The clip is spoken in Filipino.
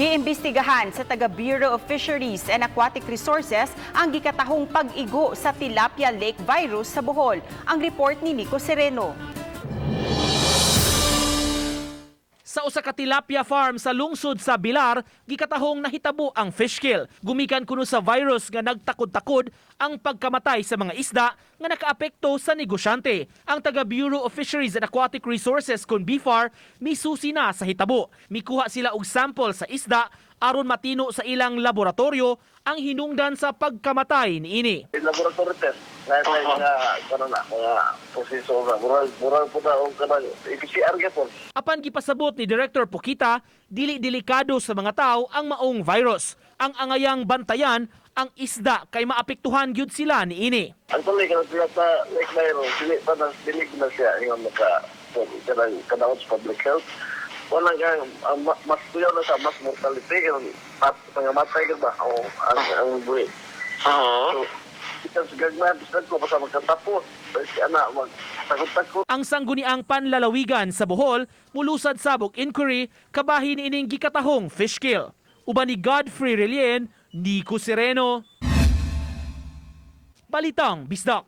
Giimbestigahan sa taga Bureau of Fisheries and Aquatic Resources ang gikatahong pag-igo sa Tilapia Lake Virus sa Bohol. Ang report ni Nico Sereno. Sa usa ka tilapia farm sa lungsod sa Bilar, gikatahong nahitabo ang fish kill. Gumikan kuno sa virus nga nagtakod-takod ang pagkamatay sa mga isda nga nakaapekto sa negosyante. Ang taga Bureau of Fisheries and Aquatic Resources kun BFAR misusi na sa hitabo. Mikuha sila og sample sa isda aron matino sa ilang laboratorio ang hinungdan sa pagkamatay niini. Laboratory test. Mga proseso na. Murag po na ang kanang PCR po. Apan gipasabot ni Director Pukita, dili delikado sa mga tao ang maong virus. Ang angayang bantayan ang isda kay maapektuhan gyud sila niini. Ang tuloy ka na sa Lake Virus, dilig na siya yung kanang sa public health. Wala nga, mas tuyaw na sa mas mortality, pangamatay ka ba ang buhay. Sa gagmay, bisdak ko, basta magkatapos. Ang sangguniang panlalawigan sa Bohol, mulusad sabok inquiry, kabahin ining gikatahong fish kill. Uban ni Godfrey Relien, Nico Sereno, Balitang Bisdak.